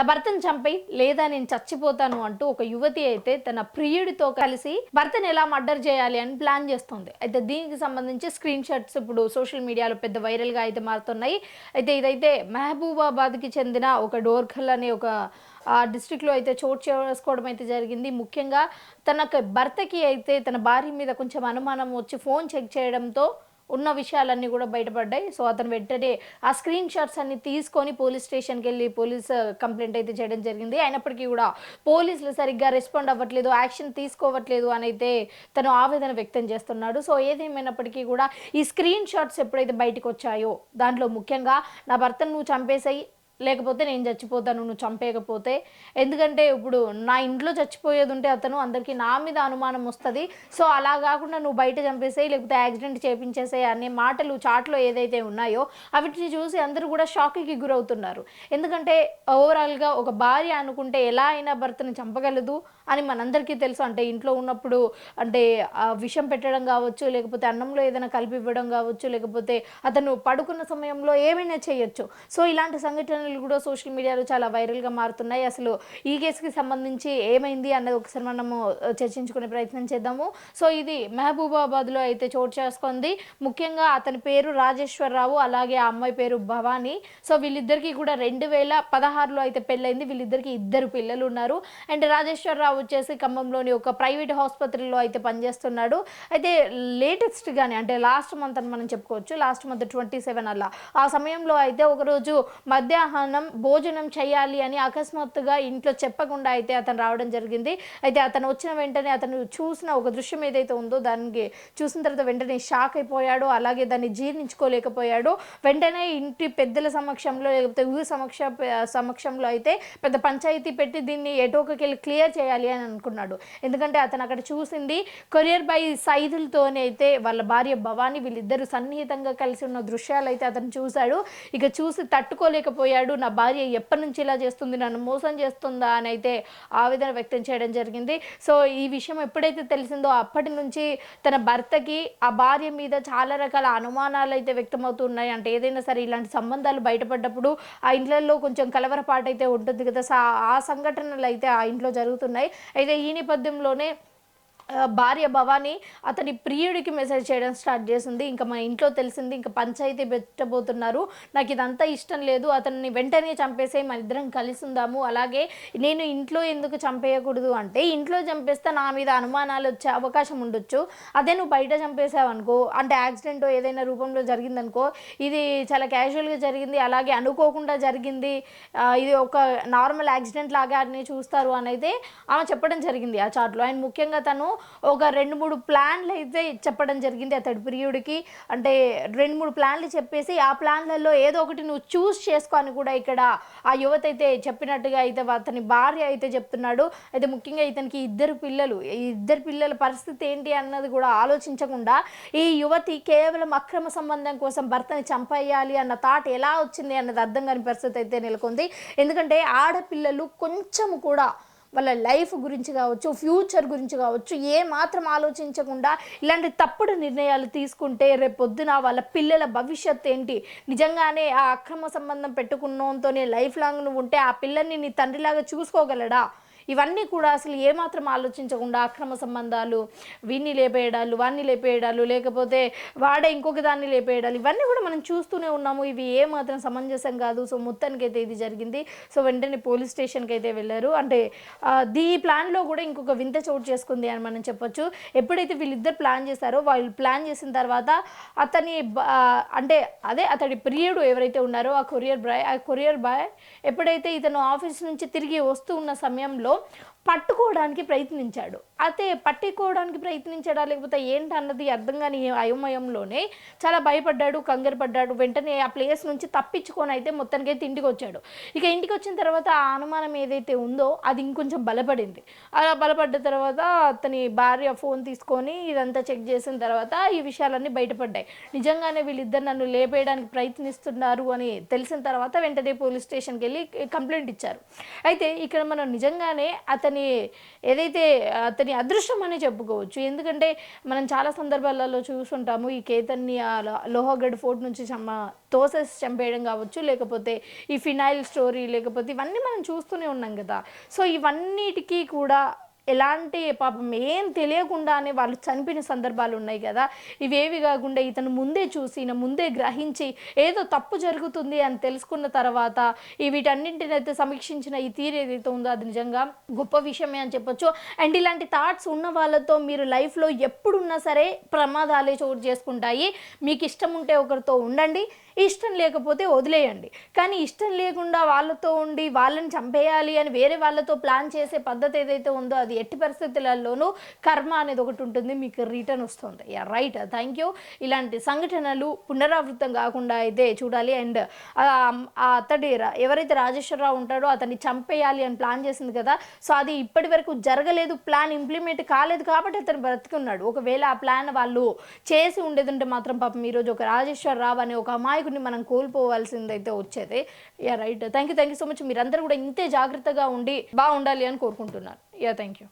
నా భర్తను చంపేయి లేదా నేను చచ్చిపోతాను అంటూ ఒక యువతి అయితే తన ప్రియుడితో కలిసి భర్తను ఎలా మర్డర్ చేయాలి అని ప్లాన్ చేస్తుంది. అయితే దీనికి సంబంధించి స్క్రీన్ షాట్స్ ఇప్పుడు సోషల్ మీడియాలో పెద్ద వైరల్గా అయితే మారుతున్నాయి. అయితే ఇదైతే మహబూబాబాద్కి చెందిన ఒక డోర్ఖల్ అనే ఒక డిస్ట్రిక్ట్లో అయితే చోటు చేసుకోవడం అయితే జరిగింది. ముఖ్యంగా తనకు భర్తకి అయితే తన భార్య మీద కొంచెం అనుమానం వచ్చి ఫోన్ చెక్ చేయడంతో ఉన్న విషయాలన్నీ కూడా బయటపడ్డాయి. సో అతను వెంటనే ఆ స్క్రీన్ షాట్స్ అన్ని తీసుకొని పోలీస్ స్టేషన్కి వెళ్ళి పోలీస్ కంప్లైంట్ అయితే చేయడం జరిగింది. అయినప్పటికీ కూడా పోలీసులు సరిగ్గా రెస్పాండ్ అవ్వట్లేదు, యాక్షన్ తీసుకోవట్లేదు అని అయితే తను ఆవేదన వ్యక్తం చేస్తున్నాడు. సో ఏదేమైనప్పటికీ కూడా ఈ స్క్రీన్ షాట్స్ ఎప్పుడైతే బయటకు వచ్చాయో దాంట్లో ముఖ్యంగా నా భర్తను నువ్వు చంపేసాయి లేకపోతే నేను చచ్చిపోతాను నువ్వు చంపేయకపోతే, ఎందుకంటే ఇప్పుడు నా ఇంట్లో చచ్చిపోయేది ఉంటే అతను అందరికీ నా మీద అనుమానం వస్తుంది. సో అలా కాకుండా నువ్వు బయట చంపేసేయి లేకపోతే యాక్సిడెంట్ చేపించేసేయి అనే మాటలు చాట్లో ఏదైతే ఉన్నాయో అవిటిని చూసి అందరూ కూడా షాక్కి గురవుతున్నారు. ఎందుకంటే ఓవరాల్గా ఒక భార్య అనుకుంటే ఎలా అయినా భర్తను చంపగలదు అని మనందరికీ తెలుసు. అంటే ఇంట్లో ఉన్నప్పుడు అంటే విషం పెట్టడం కావచ్చు, లేకపోతే అన్నంలో ఏదైనా కలిపి ఇవ్వడం కావచ్చు, లేకపోతే అతను పడుకున్న సమయంలో ఏమైనా చేయొచ్చు. సో ఇలాంటి సంఘటనలు కూడా సోషల్ మీడియాలో చాలా వైరల్గా మారుతున్నాయి. అసలు ఈ కేసుకి సంబంధించి ఏమైంది అన్నది ఒకసారి మనము చర్చించుకునే ప్రయత్నం చేద్దాము. సో ఇది మహబూబాబాద్లో అయితే చోటు చేసుకుంది. ముఖ్యంగా అతని పేరు రాజేశ్వరరావు, అలాగే ఆ అమ్మాయి పేరు భవానీ. సో వీళ్ళిద్దరికీ కూడా 2016లో అయితే పెళ్ళైంది. వీళ్ళిద్దరికి 2 పిల్లలు ఉన్నారు. అండ్ రాజేశ్వరరావు వచ్చేసి ఖమ్మంలోని ఒక ప్రైవేట్ ఆసుపత్రిలో అయితే పనిచేస్తున్నాడు. అయితే లేటెస్ట్గానే అంటే లాస్ట్ మంత్ అని మనం చెప్పుకోవచ్చు, లాస్ట్ మంత్ 27 అలా ఆ సమయంలో అయితే ఒకరోజు మధ్యాహ్నం భోజనం చేయాలి అని అకస్మాత్తుగా ఇంట్లో చెప్పకుండా అయితే అతను రావడం జరిగింది. అయితే అతను వచ్చిన వెంటనే అతను చూసిన ఒక దృశ్యం ఏదైతే ఉందో దానికి చూసిన తర్వాత వెంటనే షాక్ అయిపోయాడు, అలాగే దాన్ని జీర్ణించుకోలేకపోయాడు. వెంటనే ఇంటి పెద్దల సమక్షంలో లేకపోతే ఊరి సమక్షంలో అయితే పెద్ద పంచాయతీ పెట్టి దీన్ని ఎటోకకెళ్ళి క్లియర్ చేయాలి అని అనుకున్నాడు. ఎందుకంటే అతను అక్కడ చూసింది కొరియర్ బై సైదులతోనే అయితే వాళ్ళ భార్య భవానీ వీళ్ళిద్దరూ సన్నిహితంగా కలిసి ఉన్న దృశ్యాలు అయితే అతను చూశాడు. ఇక చూసి తట్టుకోలేకపోయాడు. నా భార్య ఎప్పటి నుంచి ఇలా చేస్తుంది, నన్ను మోసం చేస్తుందా అని అయితే ఆవేదన వ్యక్తం చేయడం జరిగింది. సో ఈ విషయం ఎప్పుడైతే తెలిసిందో అప్పటి నుంచి తన భర్తకి ఆ భార్య మీద చాలా రకాల అనుమానాలు అయితే వ్యక్తమవుతున్నాయి. అంటే ఏదైనా సరే ఇలాంటి సంబంధాలు బయటపడ్డప్పుడు ఆ ఇంట్లో కొంచెం కలవరపాటు అయితే ఉంటుంది కదా. ఆ సంఘటనలు అయితే ఆ ఇంట్లో జరుగుతున్నాయి. అయితే ఈ నేపథ్యంలోనే భార్య భవానీ అతని ప్రియుడికి మెసేజ్ చేయడం స్టార్ట్ చేసింది. ఇంకా మా ఇంట్లో తెలిసింది, ఇంకా పంచాయతీ పెట్టబోతున్నారు, నాకు ఇదంతా ఇష్టం లేదు, అతన్ని వెంటనే చంపేసే మన ఇద్దరం కలిసి ఉందాము. అలాగే నేను ఇంట్లో ఎందుకు చంపేయకూడదు అంటే ఇంట్లో చంపేస్తే నా మీద అనుమానాలు వచ్చే అవకాశం ఉండొచ్చు. అదే నువ్వు బయట చంపేసావు అనుకో, అంటే యాక్సిడెంట్ ఏదైనా రూపంలో జరిగిందనుకో, ఇది చాలా క్యాజువల్గా జరిగింది, అలాగే అనుకోకుండా జరిగింది, ఇది ఒక నార్మల్ యాక్సిడెంట్ లాగా అని చూస్తారు అని అయితే ఆమె చెప్పడం జరిగింది ఆ చాట్లో. అండ్ ముఖ్యంగా తను ఒక 2-3 ప్లాన్లు అయితే చెప్పడం జరిగింది అతడి ప్రియుడికి. అంటే 2-3 ప్లాన్లు చెప్పేసి ఆ ప్లాన్లలో ఏదో ఒకటి నువ్వు చూస్ చేసుకో అని కూడా ఇక్కడ ఆ యువత అయితే చెప్పినట్టుగా అయితే అతని భార్య అయితే చెప్తున్నాడు. అయితే ముఖ్యంగా ఇతనికి 2 పిల్లలు, ఈ 2 పిల్లల పరిస్థితి ఏంటి అన్నది కూడా ఆలోచించకుండా ఈ యువతి కేవలం అక్రమ సంబంధం కోసం భర్తని చంపేయాలి అన్న థాట్ ఎలా వచ్చింది అన్నది అర్థం కాని పరిస్థితి అయితే నెలకొంది. ఎందుకంటే ఆడపిల్లలు కొంచెము కూడా వాళ్ళ లైఫ్ గురించి కావచ్చు, ఫ్యూచర్ గురించి కావచ్చు ఏ మాత్రం ఆలోచించకుండా ఇలాంటి తప్పుడు నిర్ణయాలు తీసుకుంటే రేపు పొద్దున వాళ్ళ పిల్లల భవిష్యత్తు ఏంటి, నిజంగానే ఆ అక్రమ సంబంధం పెట్టుకున్నతోనే లైఫ్ లాంగ్ నువ్వు ఉంటే ఆ పిల్లల్ని నీ తండ్రిలాగా చూసుకోగలడా? ఇవన్నీ కూడా అసలు ఏమాత్రం ఆలోచించకుండా అక్రమ సంబంధాలు, వీన్ని లేపేయడాలు, వాన్ని లేపేయడాలు, లేకపోతే వాడే ఇంకొక దాన్ని లేపేయడాలు, ఇవన్నీ కూడా మనం చూస్తూనే ఉన్నాము. ఇవి ఏమాత్రం సమంజసం కాదు. సో మొత్తానికి అయితే ఇది జరిగింది. సో వెంటనే పోలీస్ స్టేషన్కి అయితే వెళ్ళారు. అంటే ఈ ప్లాన్లో కూడా ఇంకొక వింత చోటు చేసుకుంది అని మనం చెప్పొచ్చు. ఎప్పుడైతే వీళ్ళిద్దరు ప్లాన్ చేశారో వాళ్ళు ప్లాన్ చేసిన తర్వాత అతని అంటే అతడి ప్రియుడు ఎవరైతే ఉన్నారో ఆ కొరియర్ బాయ్ ఎప్పుడైతే ఇతను ఆఫీస్ నుంచి తిరిగి వస్తూ ఉన్న సమయంలో పట్టుకోవడానికి ప్రయత్నించాడు. అయితే పట్టుకోవడానికి ప్రయత్నించాడా లేకపోతే ఏంటన్నది అర్థం కాని అయోమయంలోనే చాలా భయపడ్డాడు, కంగారు పడ్డాడు. వెంటనే ఆ ప్లేస్ నుంచి తప్పించుకొని అయితే మొత్తానికి అయితే ఇంటికి వచ్చాడు. ఇక ఇంటికి వచ్చిన తర్వాత ఆ అనుమానం ఏదైతే ఉందో అది ఇంకొంచెం బలపడింది. అలా బలపడ్డ తర్వాత అతని భార్య ఫోన్ తీసుకొని ఇదంతా చెక్ చేసిన తర్వాత ఈ విషయాలన్నీ బయటపడ్డాయి. నిజంగానే వీళ్ళిద్దరు నన్ను లేపేయడానికి ప్రయత్నిస్తున్నారు అని తెలిసిన తర్వాత వెంటనే పోలీస్ స్టేషన్కి వెళ్ళి కంప్లైంట్ ఇచ్చారు. అయితే ఇక్కడ మనం నిజంగానే అతని అతని అదృష్టం అనే చెప్పుకోవచ్చు. ఎందుకంటే మనం చాలా సందర్భాలలో చూసుంటాము ఈ కేతన్ని లోహగఢ్ ఫోర్ట్ నుంచి తోసేసి చంపేయడం కావచ్చు, లేకపోతే ఈ ఫినాయిల్ స్టోరీ, లేకపోతే ఇవన్నీ మనం చూస్తూనే ఉన్నాం కదా. సో ఇవన్నిటికీ కూడా ఎలాంటి పాపం ఏం తెలియకుండానే వాళ్ళు చనిపోయిన సందర్భాలు ఉన్నాయి కదా. ఇవేవి కాకుండా ఇతను ముందే చూసి ముందే గ్రహించి ఏదో తప్పు జరుగుతుంది అని తెలుసుకున్న తర్వాత వీటన్నింటినైతే సమీక్షించిన ఈ తీరు ఏదైతే ఉందో అది నిజంగా గొప్ప విషయమే అని చెప్పొచ్చు. అండ్ ఇలాంటి థాట్స్ ఉన్న వాళ్ళతో మీరు లైఫ్లో ఎప్పుడున్నా సరే ప్రమాదాలే చోటు చేసుకుంటాయి. మీకు ఇష్టం ఉంటే ఒకరితో ఉండండి, ఇష్టం లేకపోతే వదిలేయండి. కానీ ఇష్టం లేకుండా వాళ్ళతో ఉండి వాళ్ళని చంపేయాలి అని వేరే వాళ్ళతో ప్లాన్ చేసే పద్ధతి ఏదైతే ఉందో అది ఎట్టి పరిస్థితులలోనూ కర్మ అనేది ఒకటి ఉంటుంది, మీకు రిటర్న్ వస్తుంది. Right, thank you. ఇలాంటి సంఘటనలు పునరావృతం కాకుండా అయితే చూడాలి. అండ్ అతడి ఎవరైతే రాజేశ్వరరావు ఉంటాడో అతన్ని చంపేయాలి అని ప్లాన్ చేసింది కదా, సో అది ఇప్పటి వరకు జరగలేదు, ప్లాన్ ఇంప్లిమెంట్ కాలేదు కాబట్టి అతను బ్రతుకున్నాడు. ఒకవేళ ఆ ప్లాన్ వాళ్ళు చేసి ఉండేదంటే మాత్రం పాపం ఈరోజు ఒక రాజేశ్వరరావు అనే ఒక అమాయకుడిని మనం కోల్పోవాల్సిందైతే వచ్చేది. Right, thank you so much. మీరందరూ కూడా ఇంతే జాగ్రత్తగా ఉండి బాగుండాలి అని కోరుకుంటున్నాను. Thank you.